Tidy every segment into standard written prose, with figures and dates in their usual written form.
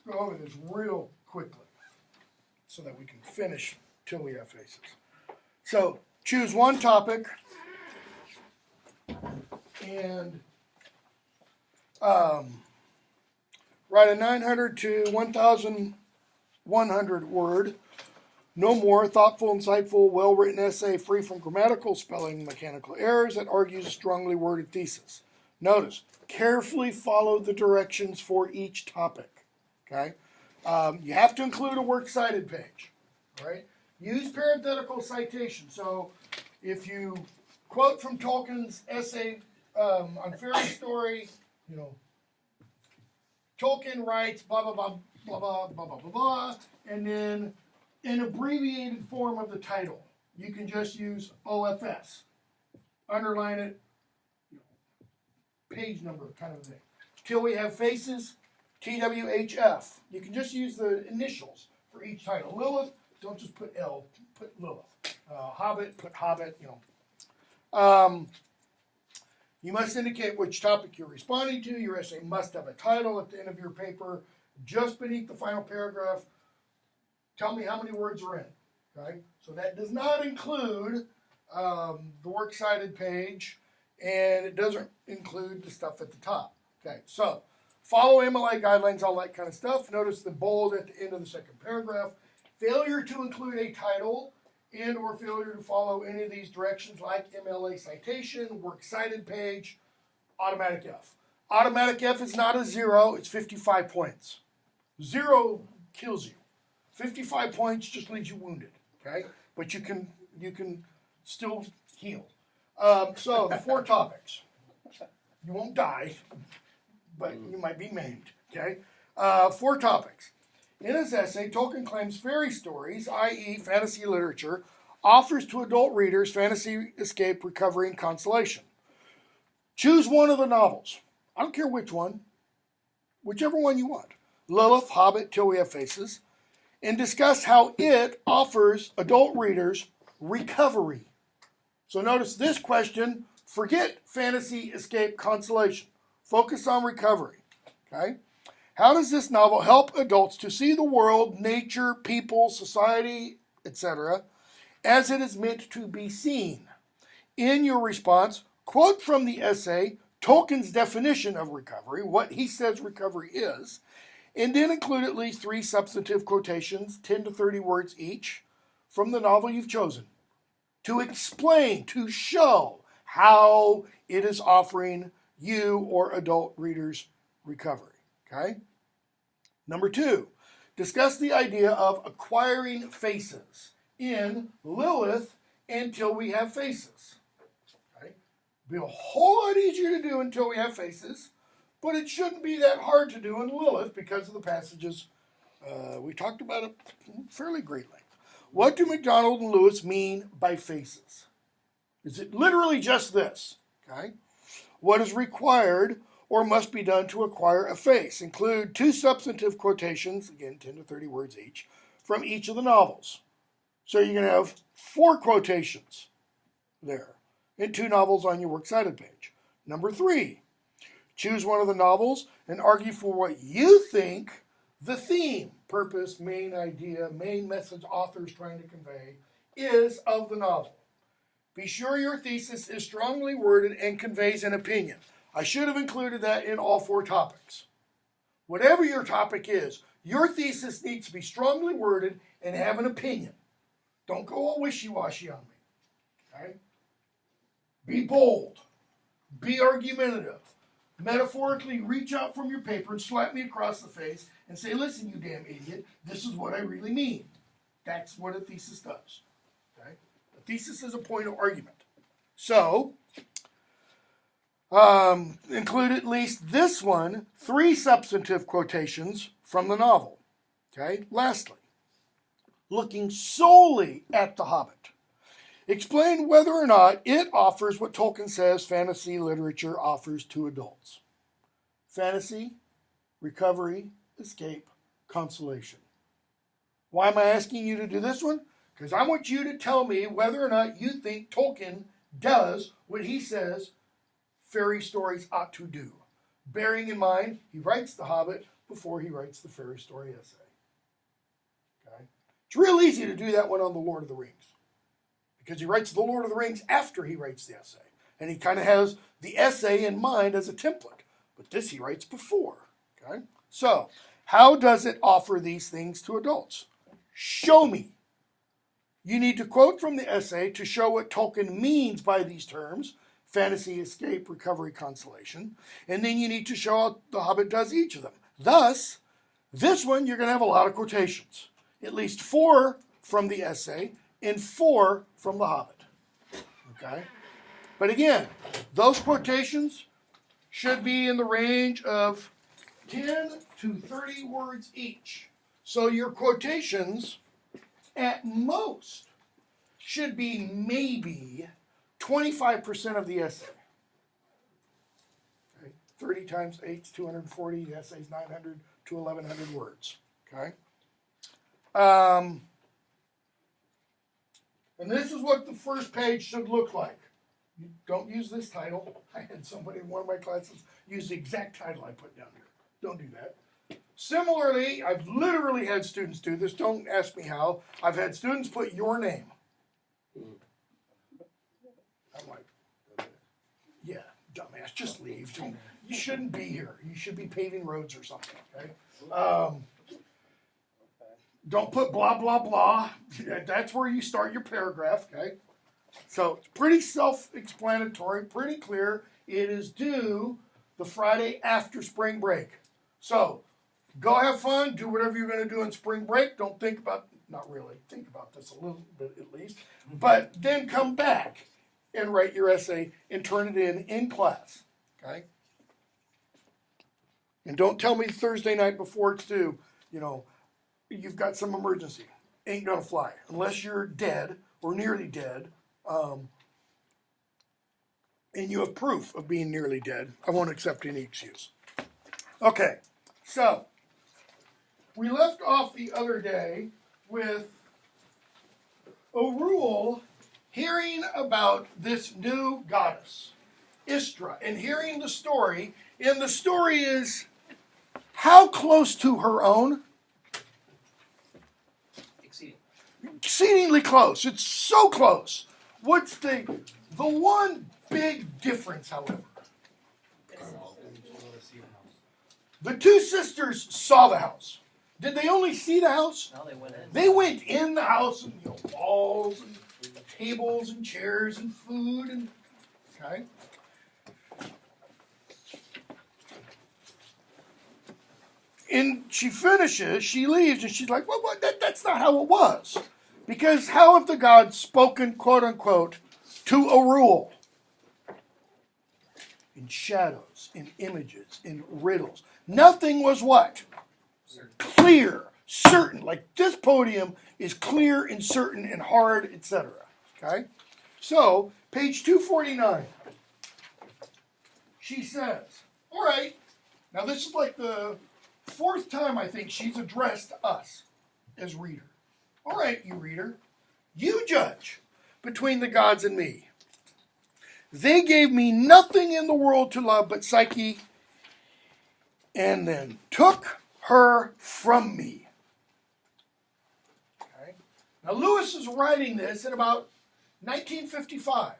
go over this real quickly so that we can finish till we have faces. So choose one topic and write a 900 to 1,100 word, no more, thoughtful, insightful, well-written essay free from grammatical, spelling, mechanical errors that argues a strongly worded thesis. Notice, carefully follow the directions for each topic. Okay, you have to include a works cited page. All right, use parenthetical citation. So, if you quote from Tolkien's essay on fairy story, you know, Tolkien writes blah blah blah blah blah blah blah blah blah, and then in abbreviated form of the title, you can just use OFS, underline it, you know, page number kind of thing. Till we have faces. TWHF. You can just use the initials for each title. Lilith, don't just put L, put Lilith. Hobbit, put Hobbit, you know. You must indicate which topic you're responding to. Your essay must have a title at the end of your paper. Just beneath the final paragraph, tell me how many words are in. Okay? So that does not include the works cited page, and it doesn't include the stuff at the top. Okay, so follow MLA guidelines, all that kind of stuff. Notice the bold at the end of the second paragraph. Failure to include a title and or failure to follow any of these directions like MLA citation, works cited page, automatic F. Automatic F is not a 0, it's 55 points. 0 kills you. 55 points just leaves you wounded, okay? But you can still heal. So the 4 topics. You won't die, but you might be maimed, okay? 4 topics. In his essay, Tolkien claims fairy stories, i.e. fantasy literature, offers to adult readers fantasy escape, recovery, and consolation. Choose one of the novels. I don't care which one. Whichever one you want. Lilith, Hobbit, Till We Have Faces. And discuss how it offers adult readers recovery. So notice this question, forget fantasy escape, consolation. Focus on recovery, okay? How does this novel help adults to see the world, nature, people, society, etc., as it is meant to be seen? In your response, quote from the essay Tolkien's definition of recovery, what he says recovery is, and then include at least 3 substantive quotations, 10 to 30 words each, from the novel you've chosen, to explain, to show how it is offering you or adult readers recovery. Okay? Number 2, discuss the idea of acquiring faces in Lilith Until We Have Faces. Okay? It'll be a whole lot easier to do Until We Have Faces, but it shouldn't be that hard to do in Lilith because of the passages we talked about it fairly great length. What do MacDonald and Lewis mean by faces? Is it literally just this? Okay? What is required or must be done to acquire a face? Include 2 substantive quotations, again 10 to 30 words each, from each of the novels. So you're going to have 4 quotations there in 2 novels on your works cited page. Number 3, choose one of the novels and argue for what you think the theme, purpose, main idea, main message author is trying to convey is of the novel. Be sure your thesis is strongly worded and conveys an opinion. I should have included that in all 4 topics. Whatever your topic is, your thesis needs to be strongly worded and have an opinion. Don't go all wishy-washy on me. Okay? Be bold. Be argumentative. Metaphorically reach out from your paper and slap me across the face and say, listen, you damn idiot, this is what I really mean. That's what a thesis does. Okay? A thesis is a point of argument. So, include at least this one, 3 substantive quotations from the novel. Okay? Lastly, looking solely at The Hobbit. Explain whether or not it offers what Tolkien says fantasy literature offers to adults. Fantasy, recovery, escape, consolation. Why am I asking you to do this one? Because I want you to tell me whether or not you think Tolkien does what he says fairy stories ought to do. bearing in mind he writes The Hobbit before he writes the fairy story essay. Okay? It's real easy to do that one on the Lord of the Rings, because he writes the Lord of the Rings after he writes the essay. And he kind of has the essay in mind as a template. But this he writes before. Okay? So, how does it offer these things to adults? Show me. You need to quote from the essay to show what Tolkien means by these terms: fantasy, escape, recovery, consolation. And then you need to show how The Hobbit does each of them. Thus, this one you're going to have a lot of quotations. At least 4 from the essay and 4 from The Hobbit. Okay? But again, those quotations should be in the range of 10 to 30 words each. So your quotations, at most, should be maybe 25% of the essay. Okay? 30 times 8 is 240. The essay is 900 to 1,100 words. Okay? And this is what the first page should look like. You don't use this title. I had somebody in one of my classes use the exact title I put down here. Don't do that. Similarly, I've literally had students do this. Don't ask me how. I've had students put your name. I'm like, yeah, dumbass, just leave. You shouldn't be here. You should be paving roads or something, okay? Don't put blah, blah, blah. That's where you start your paragraph, okay? So it's pretty self-explanatory, pretty clear. It is due the Friday after spring break. So go have fun, do whatever you're going to do in spring break. Don't think about, not really, think about this a little bit at least. But then come back and write your essay and turn it in class, okay? And don't tell me Thursday night before it's due, you've got some emergency. Ain't going to fly. Unless you're dead or nearly dead, and you have proof of being nearly dead, I won't accept any excuse. Okay, so we left off the other day with Orul hearing about this new goddess, Istra, and hearing the story. And the story is how close to her own? Exceedingly close. It's so close. What's the one big difference, however? The two sisters saw the house. Did they only see the house? No, they went in. They went in the house, and walls and tables and chairs and food and okay. And she finishes, she leaves, and she's like, well, that's not how it was. Because how have the gods spoken, quote unquote, to Orul? In shadows, in images, in riddles. Nothing was what? Clear, certain. Like this podium is clear and certain and hard, etc. Okay? So, page 249. She says, all right, now this is like the 4th time I think she's addressed us as reader. All right, you reader, you judge between the gods and me. They gave me nothing in the world to love but Psyche, and then took her from me. Okay. Now Lewis is writing this in about 1955.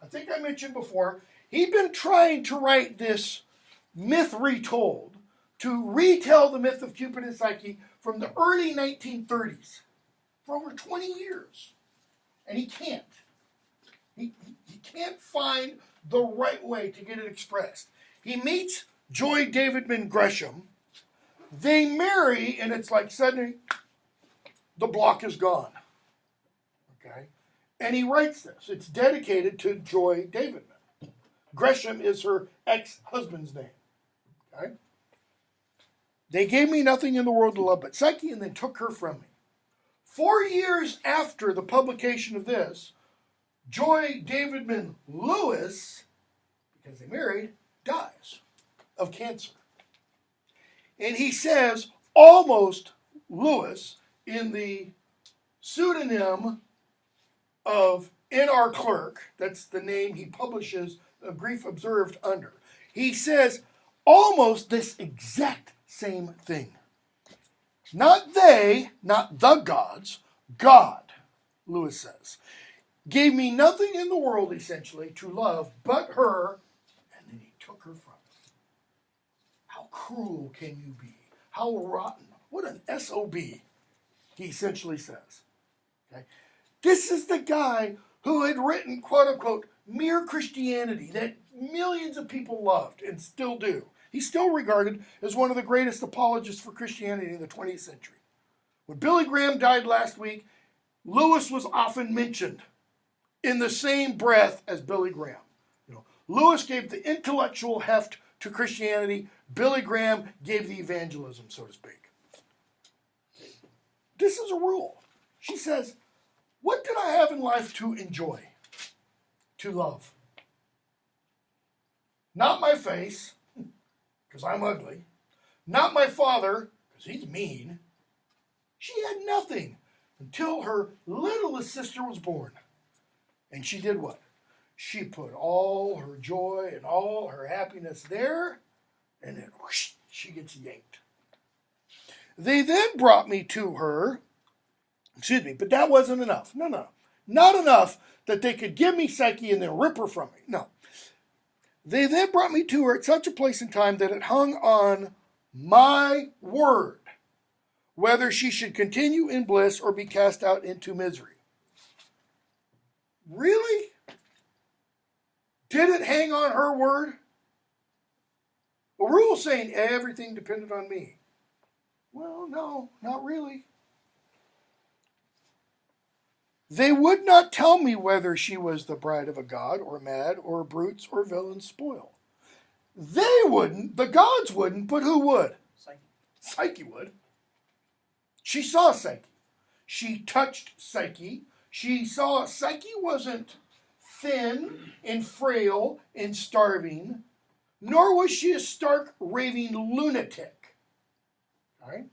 I think I mentioned before, he'd been trying to write this myth retold, to retell the myth of Cupid and Psyche from the early 1930s for over 20 years. And he can't. He can't find the right way to get it expressed. He meets Joy Davidman Gresham. They marry, and it's like suddenly the block is gone. Okay? And he writes this. It's dedicated to Joy Davidman. Gresham is her ex-husband's name. Okay? They gave me nothing in the world to love but Psyche, and then took her from me. 4 years after the publication of this, Joy Davidman Lewis, because they married, dies of cancer. And he says, almost Lewis, in the pseudonym of N.R. Clerk, that's the name he publishes Grief Observed under. He says, almost this exact same thing. Not they, not the gods, God, Lewis says, gave me nothing in the world, essentially, to love but her, and then he took her from me. How cruel can you be? How rotten. What an SOB, he essentially says. Okay? This is the guy who had written, quote unquote, Mere Christianity that millions of people loved and still do. He's still regarded as one of the greatest apologists for Christianity in the 20th century. When Billy Graham died last week, Lewis was often mentioned in the same breath as Billy Graham. Lewis gave the intellectual heft to Christianity. Billy Graham gave the evangelism, so to speak. This is a rule. She says, what did I have in life to enjoy, to love? Not my face, because I'm ugly. Not my father, because he's mean. She had nothing until her littlest sister was born. And she did what? She put all her joy and all her happiness there, and then whoosh, she gets yanked. They then brought me to her, but that wasn't enough. No. Not enough that they could give me Psyche and then rip her from me. No. They then brought me to her at such a place and time that it hung on my word, whether she should continue in bliss or be cast out into misery. Really? Did it hang on her word? A rule saying everything depended on me. Well, no, not really. They would not tell me whether she was the bride of a god or mad or brutes or villains spoil. They wouldn't, the gods wouldn't, but who would? Psyche would. She saw Psyche. She touched Psyche. She saw Psyche wasn't thin and frail and starving, nor was she a stark, raving lunatic. All right?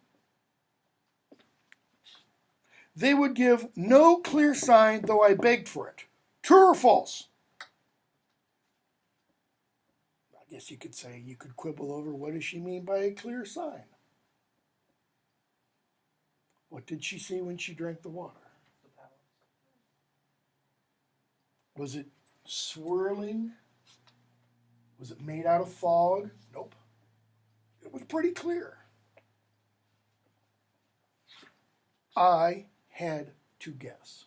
They would give no clear sign, though I begged for it. True or false? I guess you could say, you could quibble over what does she mean by a clear sign? What did she see when she drank the water? Was it swirling? Was it made out of fog? Nope. It was pretty clear. I had to guess.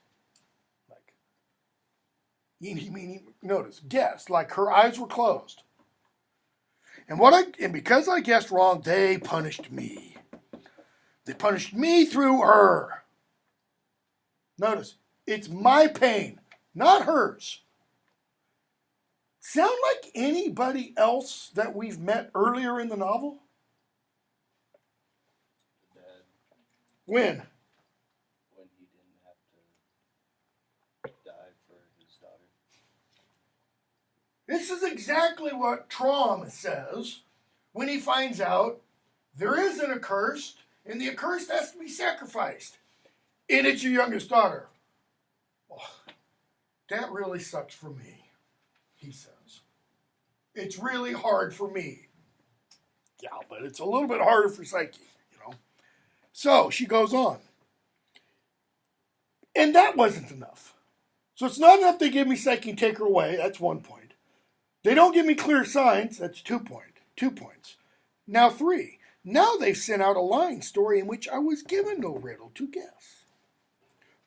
Notice, guess, like her eyes were closed. And because I guessed wrong, they punished me. They punished me through her. Notice, it's my pain, not hers. Sound like anybody else that we've met earlier in the novel? Dad. When? When he didn't have to die for his daughter. This is exactly what Traum says when he finds out there is an accursed, and the accursed has to be sacrificed. And it's your youngest daughter. Oh, that really sucks for me, he says. It's really hard for me. Yeah, but it's a little bit harder for Psyche, So she goes on. And that wasn't enough. So it's not enough they give me Psyche and take her away. That's 1 point. They don't give me clear signs. That's 2 points. Now 3. Now they've sent out a lying story in which I was given no riddle to guess,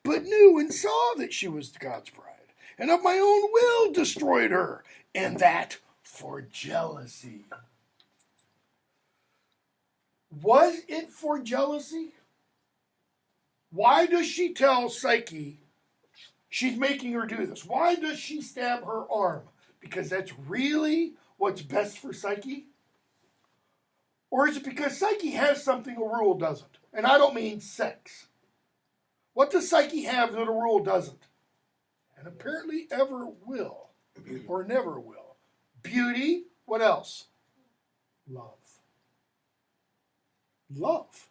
but knew and saw that she was God's bride, and of my own will destroyed her, and that for jealousy. Was it for jealousy? Why does she tell Psyche she's making her do this? Why does she stab her arm? Because that's really what's best for Psyche? Or is it because Psyche has something a rule doesn't? And I don't mean sex. What does Psyche have that a rule doesn't? And apparently ever will, or never will. Beauty, what else? Love. Love.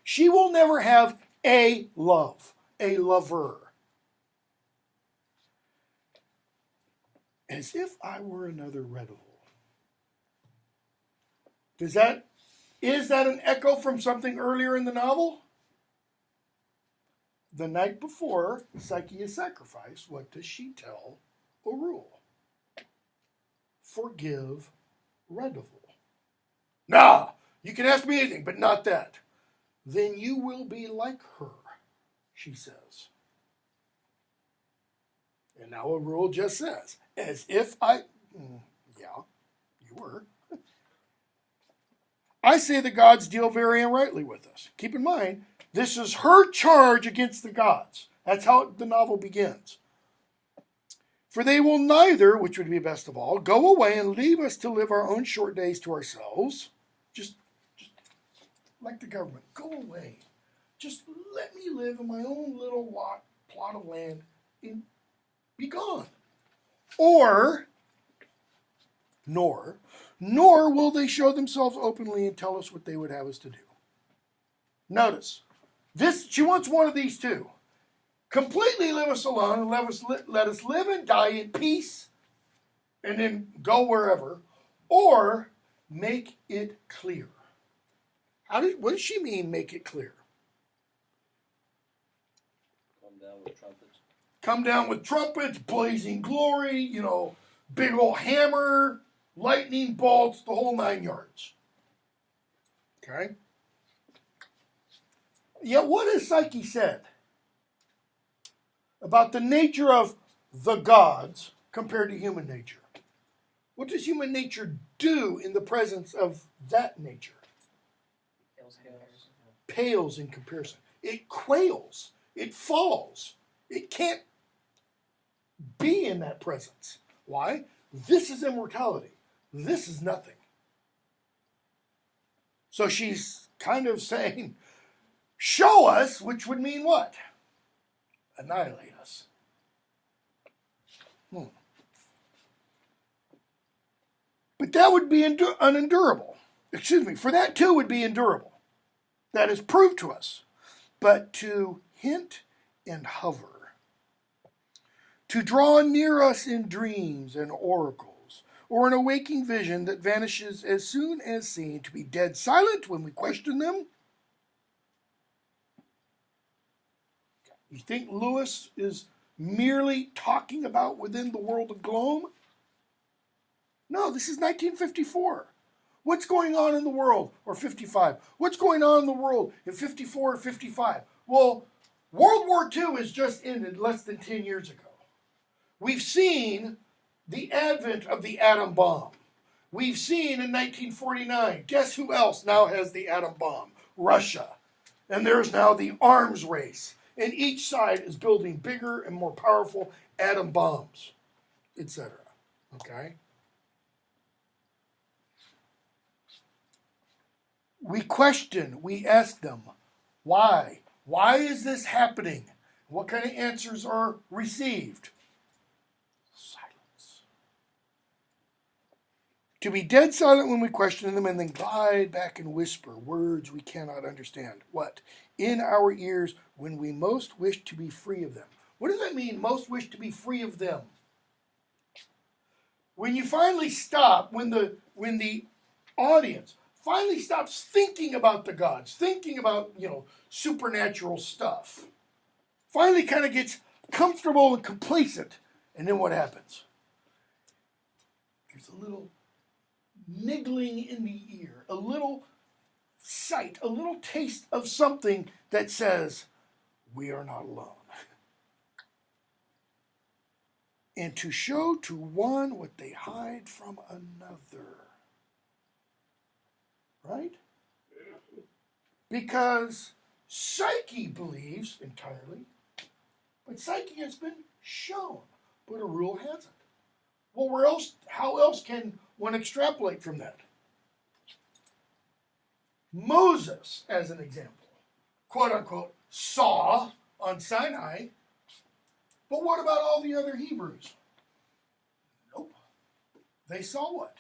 She will never have a love, a lover. As if I were another red hole. Is that an echo from something earlier in the novel? The night before Psyche is sacrificed, what does she tell Orul? Forgive Redival. Nah, you can ask me anything, but not that. Then you will be like her, she says. And now Orul just says, as if yeah, you were. I say the gods deal very unrightly with us. Keep in mind, this is her charge against the gods. That's how the novel begins. For they will neither, which would be best of all, go away and leave us to live our own short days to ourselves. Just like the government, go away. Just let me live in my own little plot of land and be gone. Nor will they show themselves openly and tell us what they would have us to do. Notice, she wants one of these two. Completely leave us alone and let us live and die in peace and then go wherever, or make it clear. What does she mean, make it clear? Come down with trumpets. Come down with trumpets, blazing glory, big old hammer, lightning bolts, the whole 9 yards. Okay? Yet what has Psyche said about the nature of the gods compared to human nature? What does human nature do in the presence of that nature? Pales in comparison. It quails. It falls. It can't be in that presence. Why? This is immortality. This is nothing. So she's kind of saying, show us, which would mean what? Annihilate us. But that would be unendurable. For that too would be endurable. That is proved to us. But to hint and hover, to draw near us in dreams and oracles, or in a waking vision that vanishes as soon as seen, to be dead silent when we question them. You think Lewis is merely talking about within the world of gloom? No, this is 1954. What's going on in the world? Or 55. What's going on in the world in 54 or 55? Well, World War II has just ended less than 10 years ago. We've seen the advent of the atom bomb. We've seen in 1949, guess who else now has the atom bomb? Russia. And there's now the arms race. And each side is building bigger and more powerful atom bombs, etc. Okay? We question, we ask them, why? Why is this happening? What kind of answers are received? Silence. To be dead silent when we question them and then glide back and whisper words we cannot understand. What? In our ears when we most wish to be free of them. What does that mean, most wish to be free of them? When you finally stop, when the audience finally stops thinking about the gods, thinking about, supernatural stuff, finally kind of gets comfortable and complacent, and then what happens? There's a little niggling in the ear, a little sight, a little taste of something that says, we are not alone. And to show to one what they hide from another. Right? Because Psyche believes entirely, but Psyche has been shown, but Orul hasn't. Well, how else can one extrapolate from that? Moses, as an example, quote unquote, saw on Sinai, but what about all the other Hebrews? Nope. They saw what?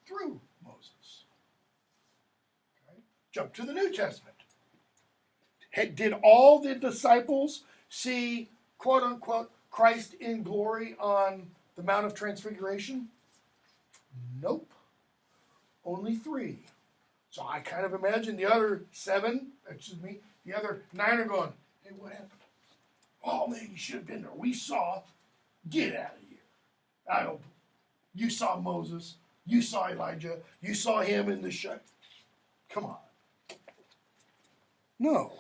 Through Moses. Jump to the New Testament. Did all the disciples see, quote unquote, Christ in glory on the Mount of Transfiguration? Nope. Only 3. So I kind of imagine the other the other 9 are going, hey, what happened? Oh man, you should have been there. We saw, get out of here. I don't, you saw Moses, you saw Elijah, you saw him in the shut. Come on. No.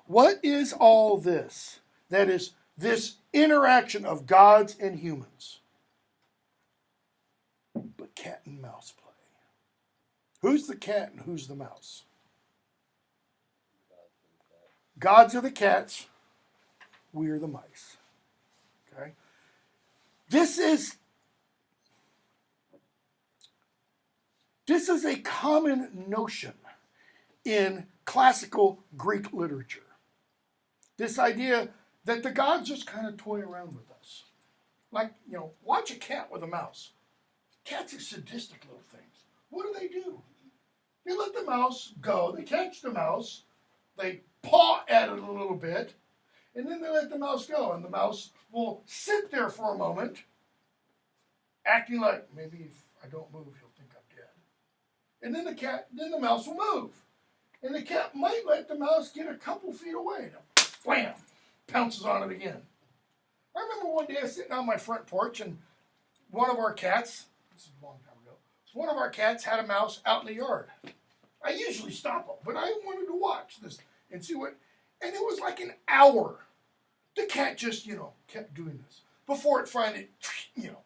What is all this? That is this interaction of gods and humans. But cat and mouse play. Who's the cat and who's the mouse? Gods are the cats. We are the mice. Okay? This is a common notion in classical Greek literature. This idea that the gods just kind of toy around with us. Like, watch a cat with a mouse. Cats are sadistic little things. What do? They let the mouse go. They catch the mouse. They paw at it a little bit. And then they let the mouse go. And the mouse will sit there for a moment, acting like, maybe if I don't move, he'll think I'm dead. And then the mouse will move. And the cat might let the mouse get a couple feet away. And wham! Pounces on it again. I remember one day I was sitting on my front porch and one of our cats, this is a long time ago, one of our cats had a mouse out in the yard. I usually stop them, but I wanted to watch this and see what, and it was like an hour. The cat just, kept doing this before it finally,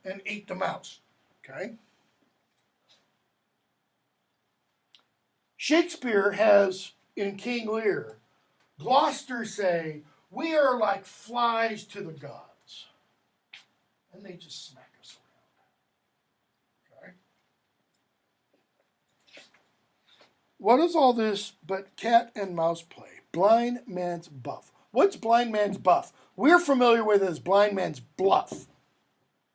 and ate the mouse. Okay? Shakespeare has, in King Lear, Gloucester say, we are like flies to the gods. And they just smack us around. Okay? What is all this but cat and mouse play? Blind man's buff. What's blind man's buff? We're familiar with it as blind man's bluff.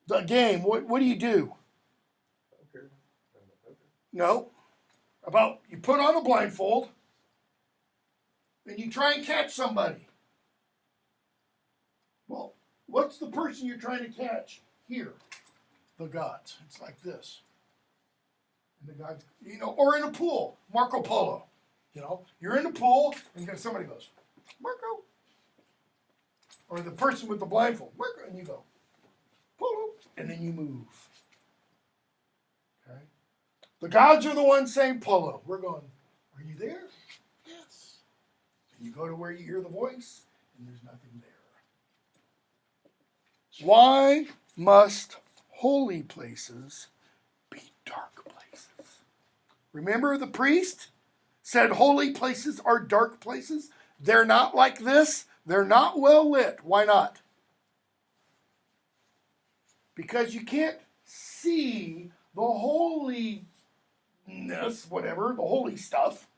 The game, what do you do? Poker. No. You put on a blindfold and you try and catch somebody. Well, what's the person you're trying to catch here? The gods. It's like this. And the gods, or in a pool, Marco Polo. You're in the pool and somebody goes, Marco. Or the person with the blindfold, Marco, and you go, Polo, and then you move. Okay? The gods are the ones saying Polo. We're going, are you there? Yes. And you go to where you hear the voice, and there's nothing there. Why must holy places be dark places? Remember the priest said holy places are dark places? They're not like this. They're not well lit. Why not? Because you can't see the holiness, whatever, the holy stuff,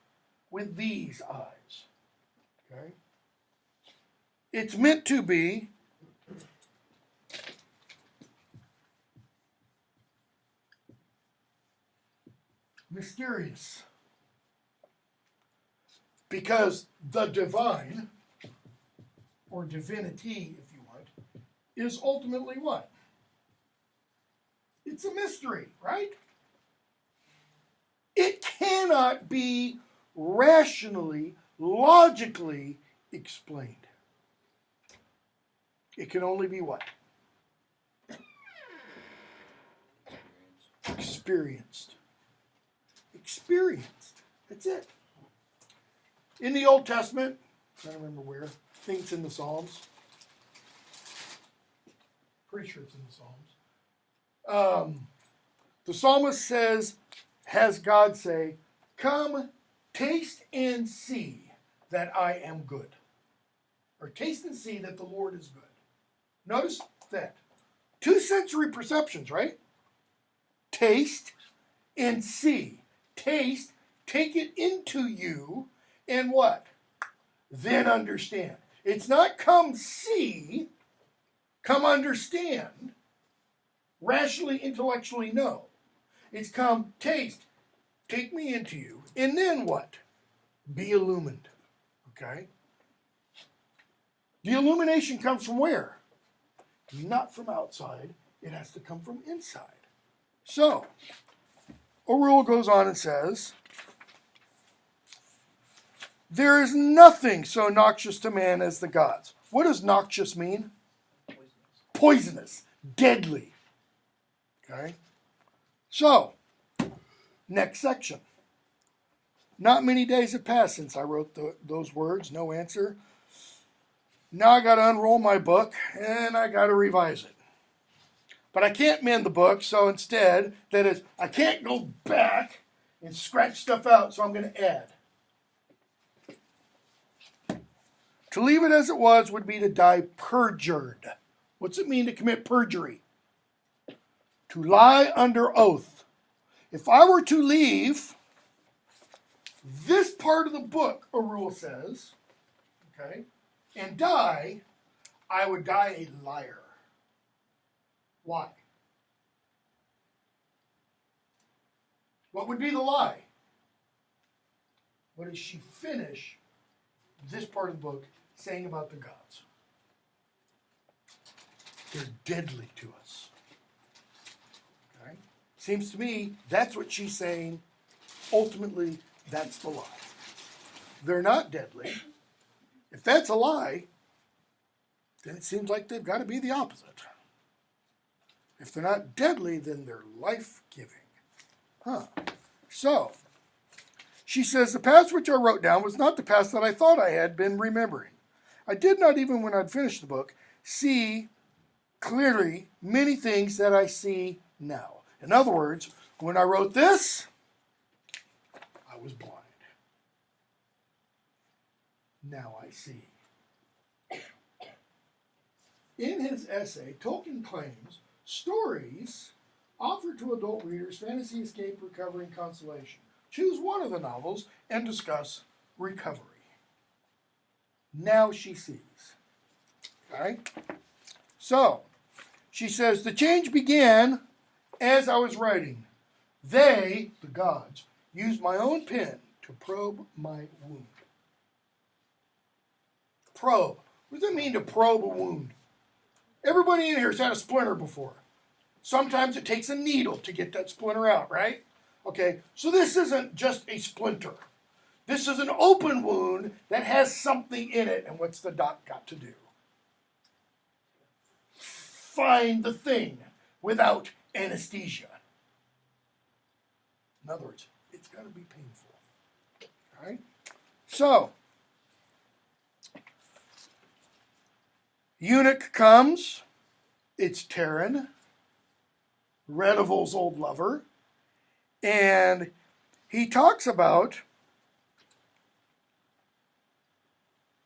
with these eyes. Okay? It's meant to be mysterious. Because the divine, or divinity, if you want, is ultimately what? It's a mystery, right? It cannot be rationally, logically explained. It can only be what? Experienced. Experienced. That's it. In the Old Testament, I don't remember where, I think it's in the Psalms. Pretty sure it's in the Psalms. The psalmist says, has God say, come, taste and see that I am good. Or taste and see that the Lord is good. Notice that. 2 sensory perceptions, right? Taste and see. Taste, take it into you, and what? Then understand. It's not come see, come understand, rationally, intellectually know. It's come taste, take me into you, and then what? Be illumined. Okay? The illumination comes from where? Not from outside. It has to come from inside. So, O'Rule goes on and says, There is nothing so noxious to man as the gods. What does noxious mean? Poisonous, deadly. Okay? So, next section. Not many days have passed since I wrote those words, no answer. Now I got to unroll my book and I got to revise it. But I can't mend the book, so instead, that is, I can't go back and scratch stuff out, so I'm going to add. To leave it as it was would be to die perjured. What's it mean to commit perjury? To lie under oath. If I were to leave this part of the book, a rule says, okay, and die, I would die a liar. Why? What would be the lie? What does she finish this part of the book saying about the gods? They're deadly to us. Okay? Seems to me that's what she's saying. Ultimately, that's the lie. They're not deadly. If that's a lie, then it seems like they've got to be the opposite. If they're not deadly, then they're life-giving. So, she says, the past which I wrote down was not the past that I thought I had been remembering. I did not, even when I'd finished the book, see clearly many things that I see now. In other words, when I wrote this, I was blind. Now I see. In his essay, Tolkien claims stories offer to adult readers fantasy, escape, recovery, and consolation. Choose one of the novels and discuss recovery. Now she sees. Okay? So, she says, the change began as I was writing. They, the gods, used my own pen to probe my wound. Probe. What does it mean to probe a wound? Everybody in here has had a splinter before. Sometimes it takes a needle to get that splinter out, right? Okay, so this isn't just a splinter. This is an open wound that has something in it. And what's the doc got to do? Find the thing without anesthesia. In other words, it's going to be painful. All right? So, eunuch comes. It's Terran, Redival's old lover. And he talks about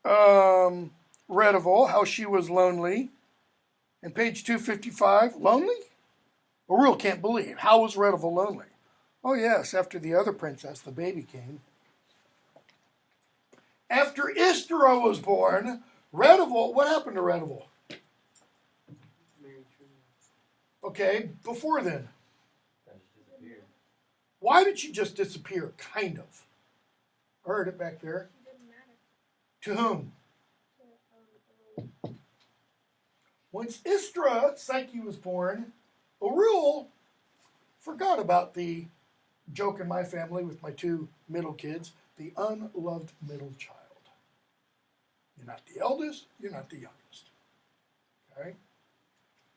Redival, how she was lonely. And page 255, lonely? Auril can't believe. How was Redival lonely? Oh yes, after the other princess, the baby came. After Istera was born, Redival, what happened to Redival? Okay, before then. Why did she just disappear? Kind of. I heard it back there. It didn't matter. To whom? To, Once Istera, Psyche, was born, Auril forgot about the joke in my family with my two middle kids, the unloved middle child. You're not the eldest, you're not the youngest. Okay?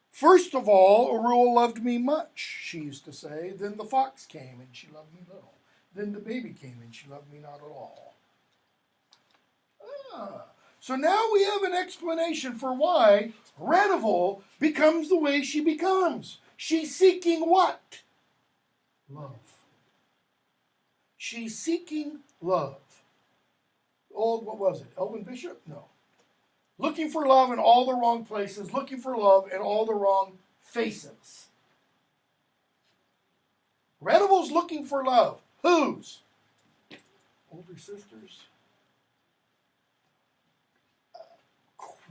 First of all, Auril loved me much, she used to say. Then the fox came and she loved me little. Then the baby came and she loved me not at all. So now we have an explanation for why Redival becomes the way she becomes. She's seeking what? Love. She's seeking love. Old, what was it? Elvin Bishop? No. Looking for love in all the wrong places, looking for love in all the wrong faces. Redival's looking for love. Whose? Older sisters?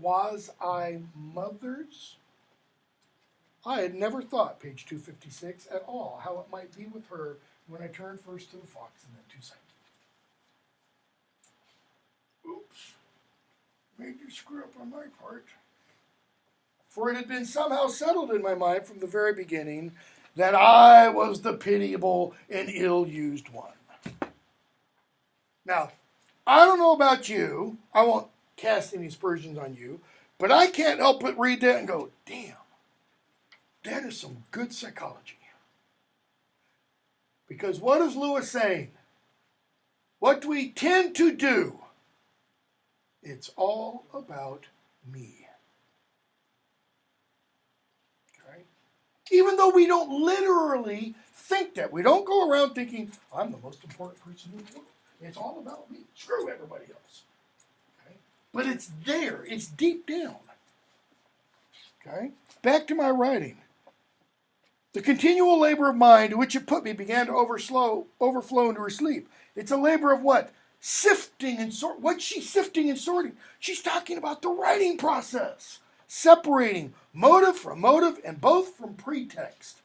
Quasi-mothers? I had never thought, page 256, at all, how it might be with her when I turned first to the fox and then to Psyche. Oops. Major screw up on my part. For it had been somehow settled in my mind from the very beginning that I was the pitiable and ill-used one. Now, I don't know about you. I won't cast any aspersions on you, but I can't help but read that and go, damn, that is some good psychology. Because what is Lewis saying? What we tend to do, it's all about me. Okay? Even though we don't literally think that. We don't go around thinking, I'm the most important person in the world. It's all about me. Screw everybody else. Okay? But it's there. It's deep down. Okay? Back to my writing. The continual labor of mind to which it put me began to overflow into her sleep. It's a labor of what? Sifting and sort. What's she sifting and sorting? She's talking about the writing process. Separating motive from motive and both from pretext.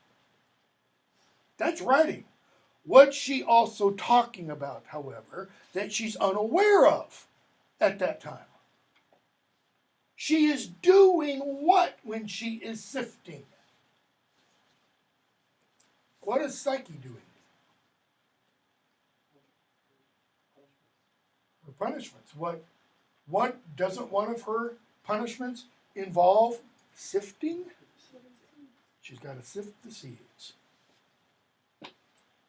That's writing. What's she also talking about, however, that she's unaware of at that time? She is doing what when she is sifting? What is Psyche doing? Her punishments. What doesn't one of her punishments involve sifting? She's got to sift the seeds.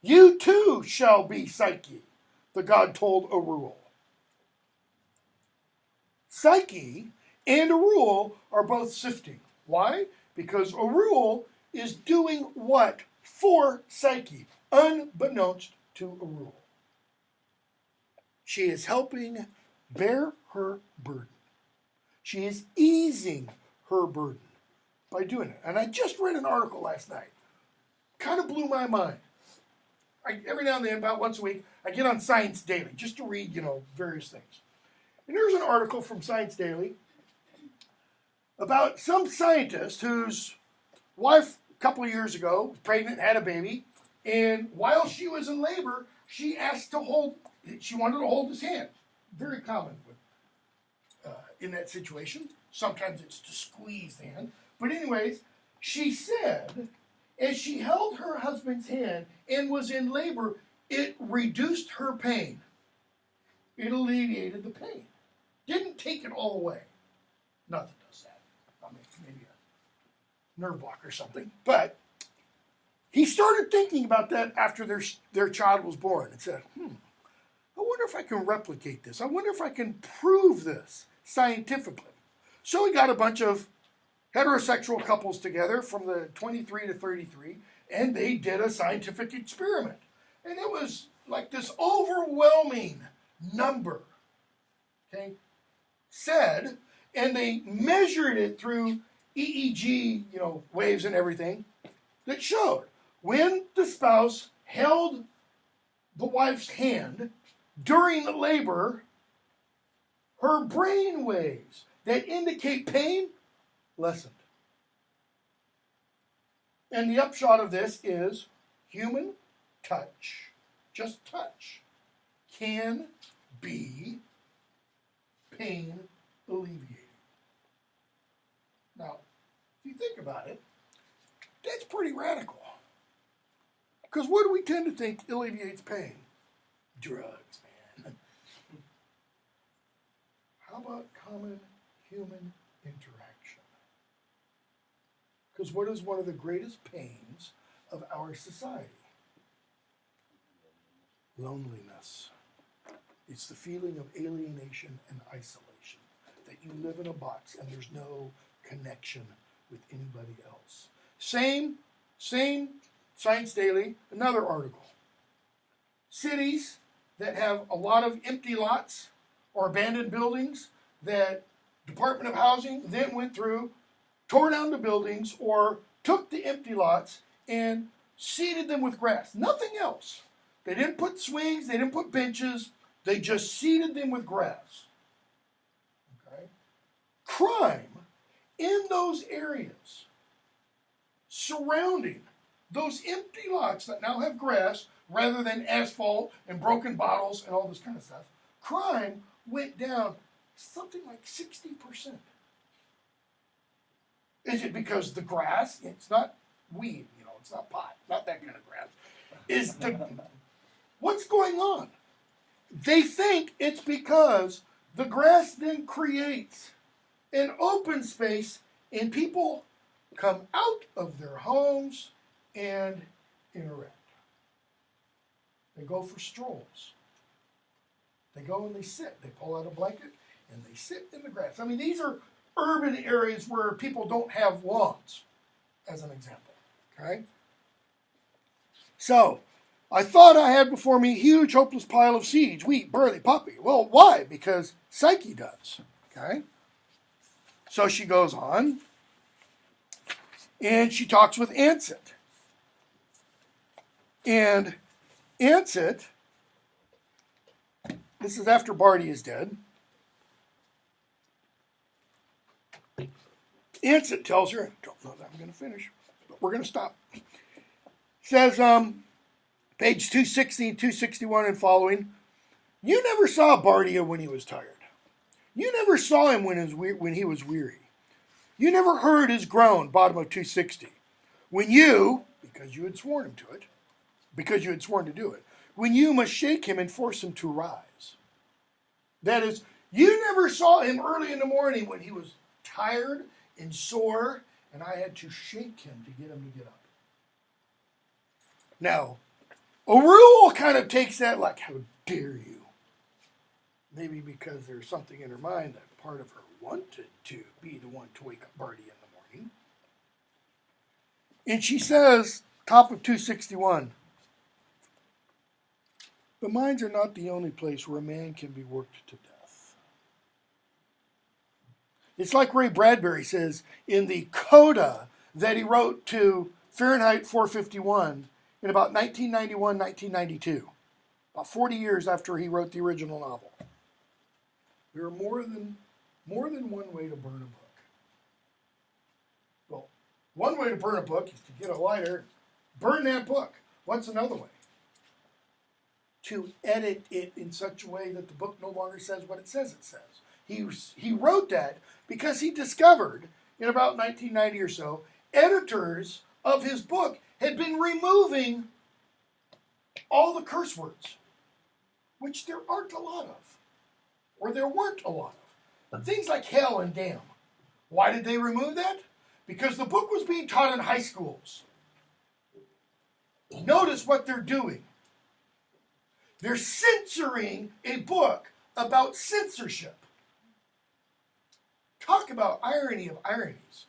You too shall be Psyche, the god told Arul. Psyche and Arul are both sifting. Why? Because Arul is doing what for Psyche, unbeknownst to Arul. She is helping bear her burden. She is easing her burden by doing it. And I just read an article last night. Kind of blew my mind. Every now and then, about once a week, I get on Science Daily just to read, various things. And there's an article from Science Daily about some scientist whose wife, a couple of years ago, was pregnant, had a baby, and while she was in labor, she wanted to hold his hand. Very common in that situation. Sometimes it's to squeeze the hand. But anyways, she said, as she held her husband's hand and was in labor, it reduced her pain. It alleviated the pain. Didn't take it all away. Nothing does that. I mean, maybe a nerve block or something. But he started thinking about that after their child was born and said, I wonder if I can replicate this. I wonder if I can prove this scientifically. So he got a bunch of heterosexual couples together from the 23 to 33, and they did a scientific experiment. And it was like this overwhelming number, okay, said, and they measured it through EEG, waves and everything, that showed when the spouse held the wife's hand during labor, her brain waves that indicate pain lessened. And the upshot of this is human touch, just touch, can be pain alleviating. Now, if you think about it, that's pretty radical. Because what do we tend to think alleviates pain? Drugs, man. How about common human interaction? Because what is one of the greatest pains of our society? Loneliness. It's the feeling of alienation and isolation, that you live in a box and there's no connection with anybody else. Same Science Daily, another article. Cities that have a lot of empty lots or abandoned buildings that Department of Housing then went through, tore down the buildings or took the empty lots and seeded them with grass. Nothing else. They didn't put swings, they didn't put benches, they just seeded them with grass. Okay? Crime in those areas surrounding those empty lots that now have grass rather than asphalt and broken bottles and all this kind of stuff, crime went down something like 60%. Is it because the grass, it's not weed, it's not pot, not that kind of grass. What's going on? They think it's because the grass then creates an open space and people come out of their homes and interact. They go for strolls. They go and they sit. They pull out a blanket and they sit in the grass. I mean, these are urban areas where people don't have lawns, as an example. Okay? So, I thought I had before me a huge, hopeless pile of seeds, wheat, barley, poppy. Well, why? Because Psyche does. Okay? So she goes on, and she talks with Ansit. And Ansit, this is after Barty is dead. Ansit tells her, I don't know that I'm going to finish, but we're going to stop. Says, page 260 and 261 and following, you never saw Bardia when he was tired. You never saw him when he was weary. You never heard his groan, bottom of 260. When you, because you had sworn him to it, because you had sworn to do it, when you must shake him and force him to rise. That is, you never saw him early in the morning when he was tired and sore, and I had to shake him to get him to get up. Now, Arul kind of takes that like, how dare you? Maybe because there's something in her mind that part of her wanted to be the one to wake up Barty in the morning. And she says, top of 261, the mines are not the only place where a man can be worked to death. It's like Ray Bradbury says in the coda that he wrote to Fahrenheit 451 in about 1991, 1992, about 40 years after he wrote the original novel. There are more than one way to burn a book. Well, one way to burn a book is to get a lighter, burn that book. What's another way? To edit it in such a way that the book no longer says what it says it says. He wrote that because he discovered in about 1990 or so, editors of his book had been removing all the curse words, which there aren't a lot of. Or there weren't a lot of. Things like hell and damn. Why did they remove that? Because the book was being taught in high schools. Notice what they're doing. They're censoring a book about censorship. Talk about irony of ironies.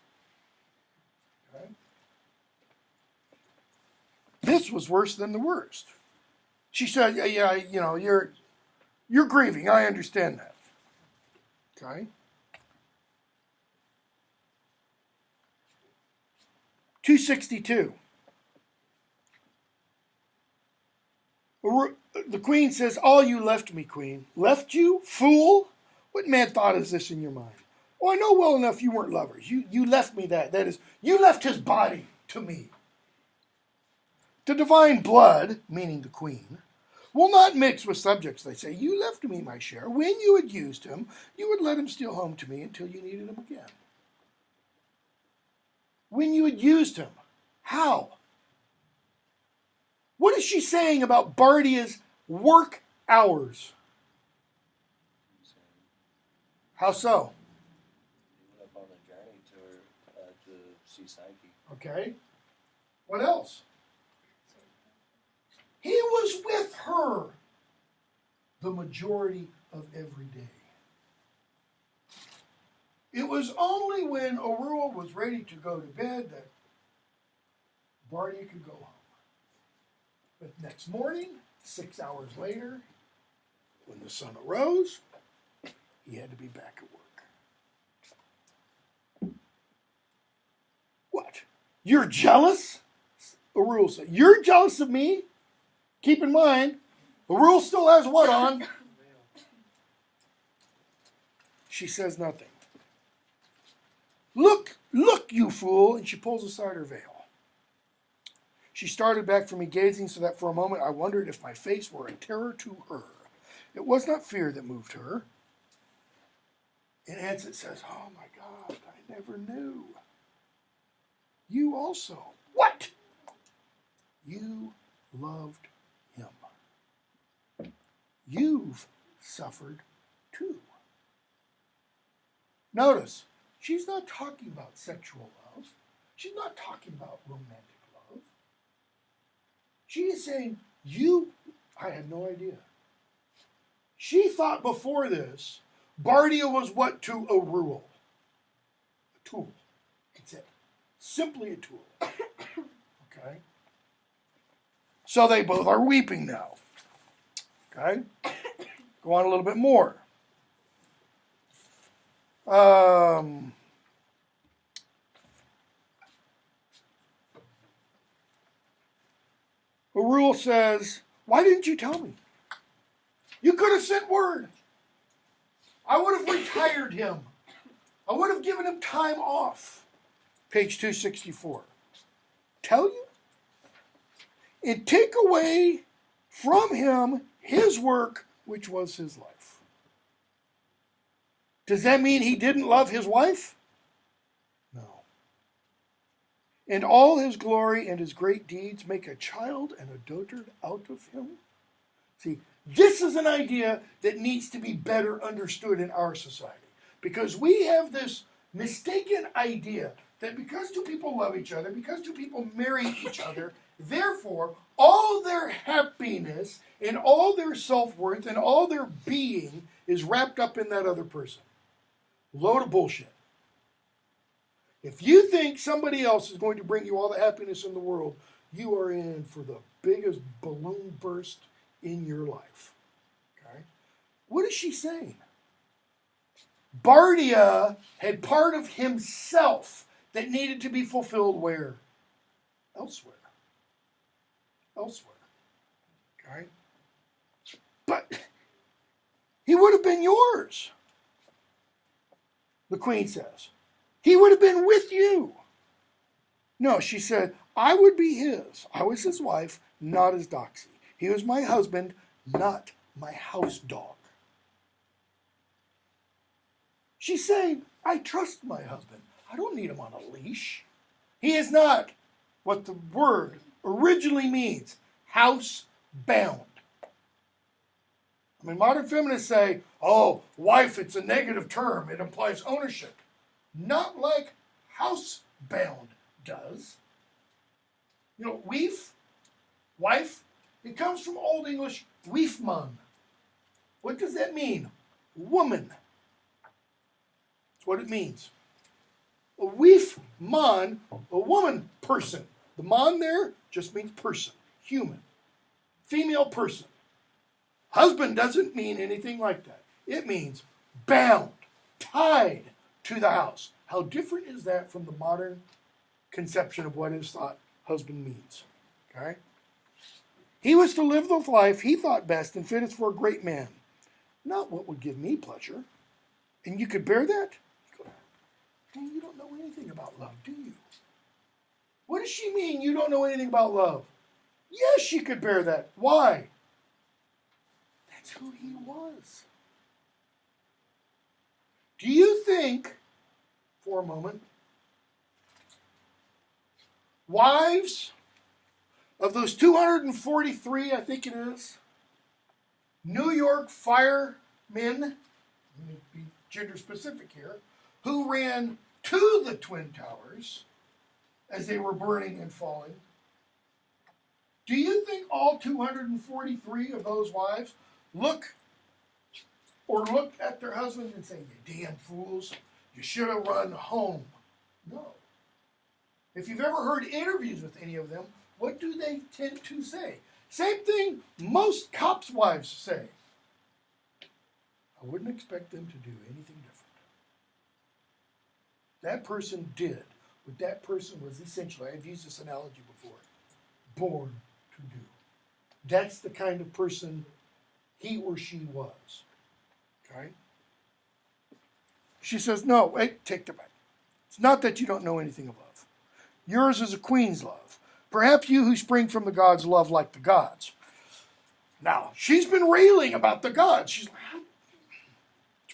Okay. This was worse than the worst. She said, yeah, you know, you're grieving. I understand that. Okay. 262. The queen says, all you left me, queen. Left you? Fool? What mad thought is this in your mind? Oh, I know well enough you weren't lovers. You left me that. That is, you left his body to me. The divine blood, meaning the queen, will not mix with subjects, they say. You left me my share. When you had used him, you would let him steal home to me until you needed him again. When you had used him. How? What is she saying about Bardia's work hours? How so? He went up on a journey to see Psyche. Okay. What else? He was with her the majority of every day. It was only when Arul was ready to go to bed that Bardia could go home. But next morning, 6 hours later, when the sun arose, he had to be back at work. What? You're jealous? Arul said, you're jealous of me? Keep in mind, Arul still has what on? She says nothing. Look, you fool. And she pulls aside her veil. She started back from me, gazing so that for a moment I wondered if my face were a terror to her. It was not fear that moved her. And Ansit says, oh my God, I never knew. You also. What? You loved him. you've suffered too. Notice, she's not talking about sexual love. She's not talking about romantic love. She is saying, I had no idea. She thought before this, Bardia was what to a rule? A tool. That's it. Simply a tool. Okay? So they both are weeping now. Okay? Go on a little bit more. Arul says, why didn't you tell me? You could have sent word. I would have retired him. I would have given him time off. Page 264. Tell you? And take away from him his work, which was his life. Does that mean he didn't love his wife? No. And all his glory and his great deeds make a child and a dotard out of him? See, this is an idea that needs to be better understood in our society. Because we have this mistaken idea that because two people love each other, because two people marry each other, therefore, all their happiness and all their self-worth and all their being is wrapped up in that other person. Load of bullshit. If you think somebody else is going to bring you all the happiness in the world, you are in for the biggest balloon burst in your life. Okay? What is she saying? Bardia had part of himself that needed to be fulfilled where? Elsewhere. Elsewhere. Okay? But he would have been yours. The queen says. He would have been with you. No, she said, I would be his. I was his wife, not his doxy. He was my husband, not my house dog. She's saying, I trust my husband. I don't need him on a leash. He is not what the word originally means, house bound. I mean, modern feminists say, oh, wife, it's a negative term. It implies ownership. Not like house bound does. You know, wife, it comes from Old English weefman. What does that mean? Woman. That's what it means. A weefman, a woman person. The man there just means person, human, female person. Husband doesn't mean anything like that. It means bound, tied to the house. How different is that from the modern conception of what is thought husband means? Okay? He was to live the life he thought best and fittest for a great man, not what would give me pleasure. And you could bear that? You don't know anything about love, do you? What does she mean you don't know anything about love? Yes, she could bear that. Why? That's who he was. Do you think, for a moment, wives of those 243, I think it is, New York firemen, let me be gender specific here, who ran to the Twin Towers as they were burning and falling, do you think all 243 of those wives looked at their husbands and say, you damn fools, you should have run home? No. If you've ever heard interviews with any of them, what do they tend to say? Same thing most cops' wives say. I wouldn't expect them to do anything different. That person did what that person was essentially, I've used this analogy before, born to do. That's the kind of person he or she was. Okay? She says, no, wait, take that back. It's not that you don't know anything of love. Yours is a queen's love. Perhaps you who spring from the gods love like the gods. Now, she's been railing about the gods. She's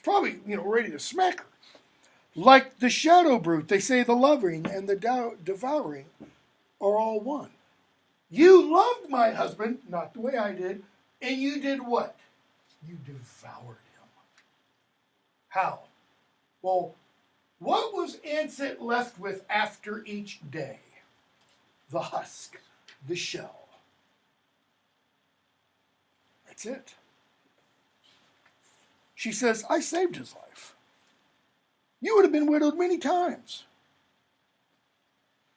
probably, ready to smack her. Like the shadow brute, they say the loving and the devouring are all one. You loved my husband, not the way I did, and you did what? You devoured him. How? Well, what was Ansett left with after each day? The husk, the shell. That's it. She says, I saved his life. You would have been widowed many times.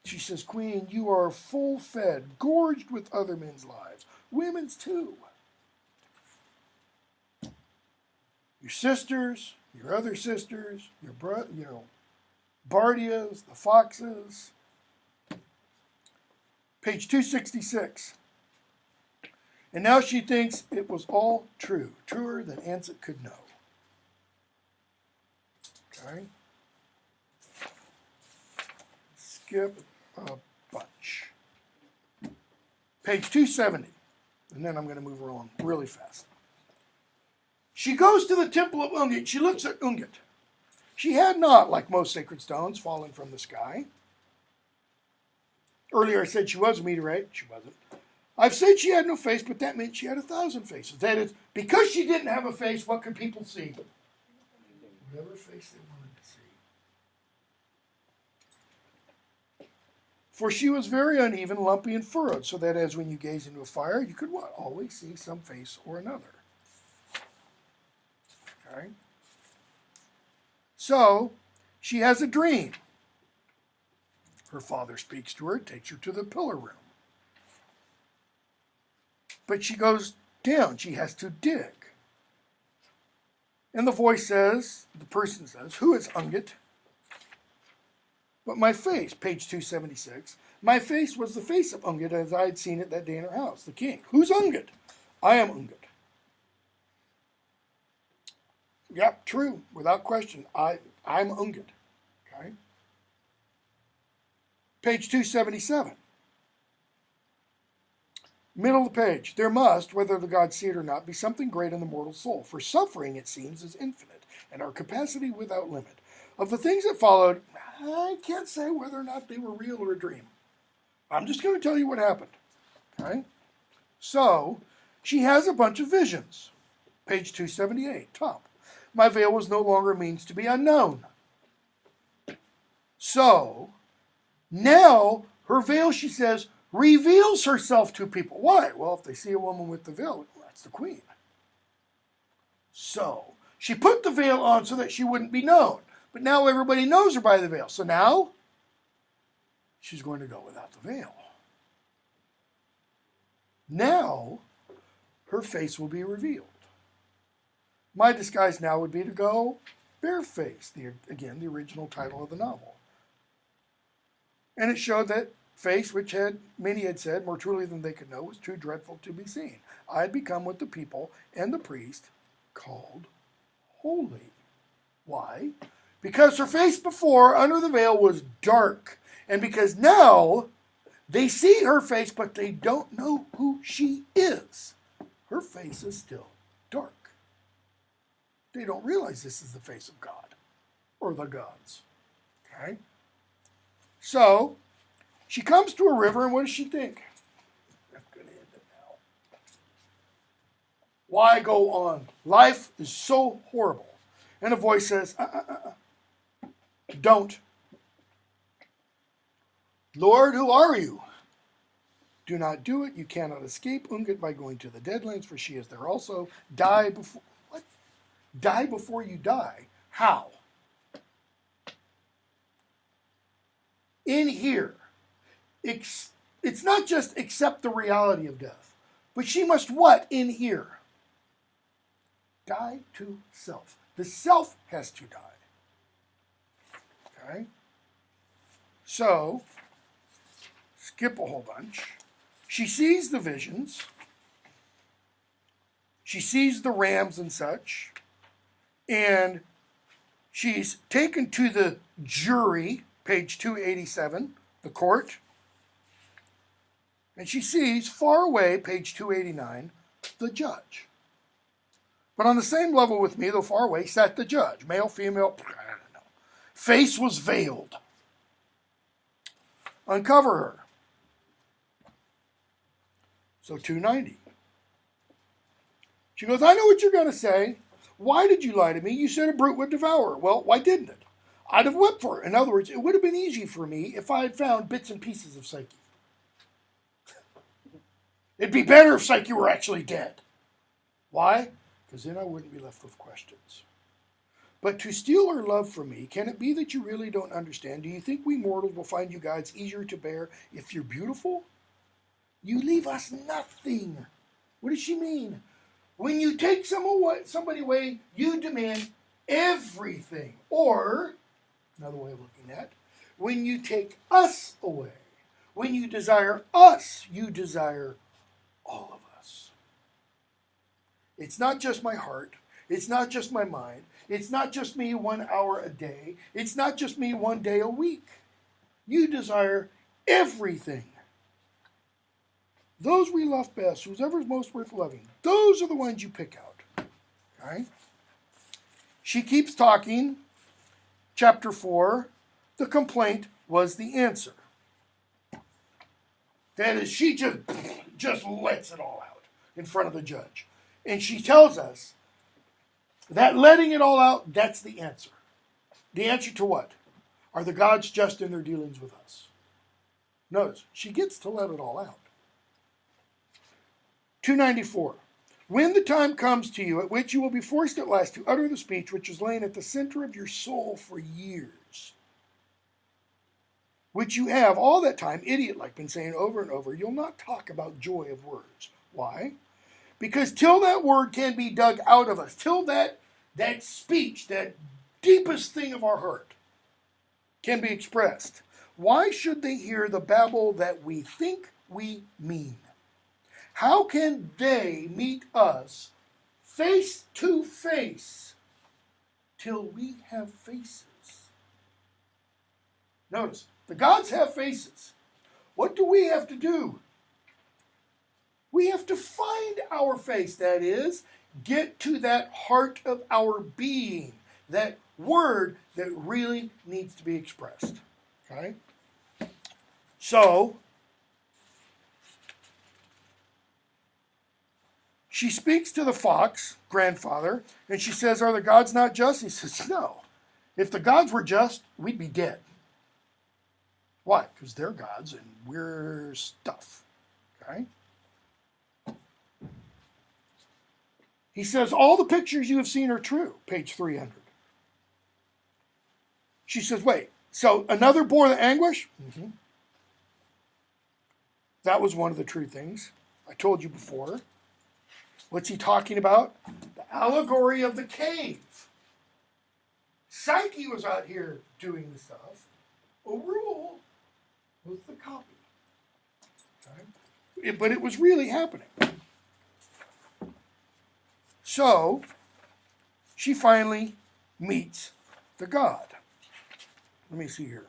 She says, Queen, you are full-fed, gorged with other men's lives, women's too. Your sisters, your other sisters, your Bardias, the Foxes. Page 266. And now she thinks it was all true, truer than Ansett could know. Okay. Skip a bunch. Page 270. And then I'm going to move along really fast. She goes to the temple of Ungit. She looks at Ungit. She had not, like most sacred stones, fallen from the sky. Earlier I said she was a meteorite. She wasn't. I've said she had no face, but that meant she had 1,000 faces. That is, because she didn't have a face, what could people see? Whatever face they wanted to see. For she was very uneven, lumpy, and furrowed, so that as when you gaze into a fire, you could what? Always see some face or another. Okay? So, she has a dream. Her father speaks to her, takes her to the pillar room. But she goes down. She has to dig. And the voice says, the person says, who is Ungit? But my face, page 276, my face was the face of Ungit as I had seen it that day in her house, the king. Who's Ungit? I am Ungit. Yep, true, without question. I'm Ungit. Okay. Page 277. Middle of the page. There must, whether the gods see it or not, be something great in the mortal soul. For suffering, it seems, is infinite, and our capacity without limit. Of the things that followed, I can't say whether or not they were real or a dream. I'm just going to tell you what happened. Okay? So, she has a bunch of visions. Page 278, top. My veil was no longer a means to be unknown. So, now, her veil, she says, reveals herself to people. Why? Well, if they see a woman with the veil, that's the queen. So, she put the veil on so that she wouldn't be known. But now everybody knows her by the veil. So now, she's going to go without the veil. Now, her face will be revealed. My disguise now would be to go barefaced. Again, the original title of the novel. And it showed that face, which many had said, more truly than they could know, was too dreadful to be seen. I had become what the people and the priest called holy. Why? Because her face before, under the veil, was dark. And because now they see her face, but they don't know who she is. Her face is still dark. They don't realize this is the face of God or the gods. Okay? So, she comes to a river, and what does she think? I'm going to end it now. Why go on? Life is so horrible. And a voice says, don't. Lord, who are you? Do not do it. You cannot escape Ungit by going to the Deadlands, for she is there also. Die before... What? Die before you die? How? In here, it's not just accept the reality of death, but she must what in here? Die to self. The self has to die. Okay? So, skip a whole bunch. She sees the visions. She sees the rams and such. And she's taken to the jury, page 287, the court. And she sees far away, page 289, the judge. But on the same level with me, though far away, sat the judge. Male, female, I don't know. Face was veiled. Uncover her. So 290. She goes, I know what you're going to say. Why did you lie to me? You said a brute would devour her. Well, why didn't it? I'd have wept for her. In other words, it would have been easy for me if I had found bits and pieces of Psyche. It'd be better if Psyche were actually dead. Why? Because then I wouldn't be left with questions. But to steal her love from me, can it be that you really don't understand? Do you think we mortals will find you gods easier to bear if you're beautiful? You leave us nothing. What does she mean? When you take somebody away, you demand everything. Or, another way of looking at it, when you take us away, when you desire us, you desire all of us. It's not just my heart. It's not just my mind. It's not just me 1 hour a day. It's not just me 1 day a week. You desire everything. Those we love best, whoever's most worth loving, those are the ones you pick out. Okay? She keeps talking. Chapter 4, the complaint was the answer. That is, she just lets it all out in front of the judge. And she tells us that letting it all out, that's the answer. The answer to what? Are the gods just in their dealings with us? Notice, she gets to let it all out. 294. When the time comes to you at which you will be forced at last to utter the speech which is lain at the center of your soul for years, which you have all that time, idiot-like, been saying over and over, you'll not talk about joy of words. Why? Because till that word can be dug out of us, till that speech, that deepest thing of our heart, can be expressed, why should they hear the babble that we think we mean? How can they meet us face to face till we have faces? Notice, the gods have faces. What do we have to do? We have to find our face, that is, get to that heart of our being, that word that really needs to be expressed. Okay? So, she speaks to the fox, grandfather, and she says, are the gods not just? He says, no. If the gods were just, we'd be dead. Why? Because they're gods and we're stuff. Okay? He says, all the pictures you have seen are true, page 300. She says, wait, so another bore the anguish? Mm-hmm. That was one of the true things I told you before. What's he talking about? The allegory of the cave. Psyche was out here doing the stuff. O'Rule was the copy. Okay? But it was really happening. So, she finally meets the god. Let me see here.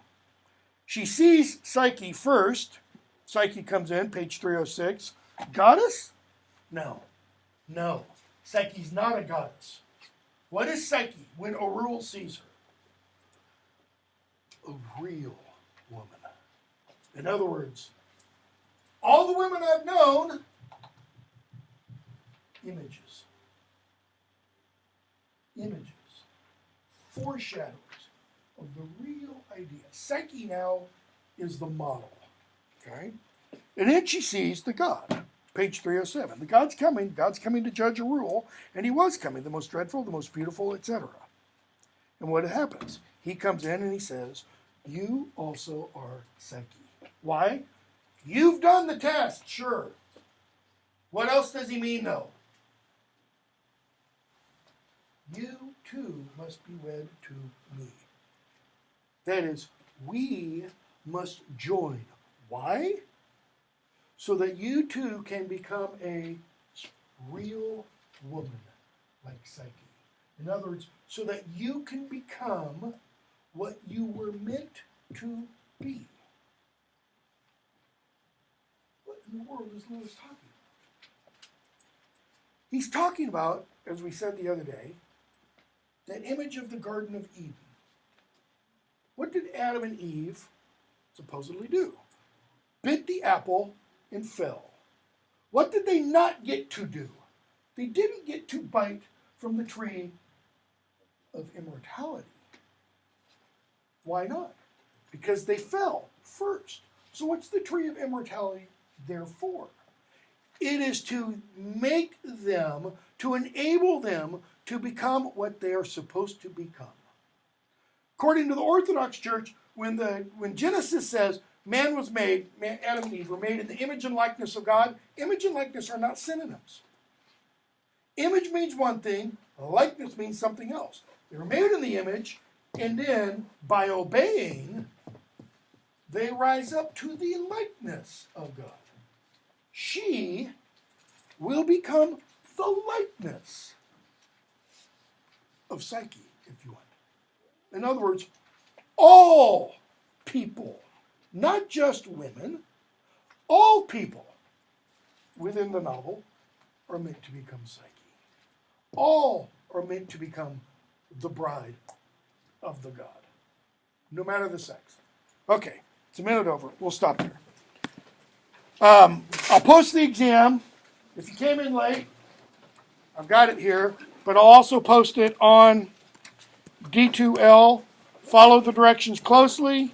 She sees Psyche first. Psyche comes in, page 306. Goddess? No. No. Psyche's not a goddess. What is Psyche when O'Rule sees her? A real woman. In other words, all the women I've known, images. Images. Foreshadows of the real idea. Psyche now is the model. Okay? And then she sees the god. Page 307. The God's coming to judge O'Rule, and he was coming, the most dreadful, the most beautiful, etc. And what happens? He comes in and he says, you also are Psyche. Why? You've done the test, sure. What else does he mean, though? You too must be wed to me. That is, we must join. Why? So that you too can become a real woman like Psyche. In other words, so that you can become what you were meant to be. What in the world is Lewis talking about? He's talking about, as we said the other day, that image of the Garden of Eden. What did Adam and Eve supposedly do? Bit the apple and fell. What did they not get to do? They didn't get to bite from the tree of immortality. Why not? Because they fell first. So what's the tree of immortality there for? It is to make them, to enable them to become what they are supposed to become. According to the Orthodox Church, when Genesis says man was made, Adam and Eve were made in the image and likeness of God, image and likeness are not synonyms. Image means one thing, likeness means something else. They were made in the image, and then by obeying, they rise up to the likeness of God. She will become the likeness of Psyche, if you want. In other words, all people, not just women, all people within the novel are meant to become Psyche. All are meant to become the bride of the God, no matter the sex. Okay, it's a minute over. We'll stop there. I'll post the exam. If you came in late, I've got it here, but I'll also post it on D2L. Follow the directions closely.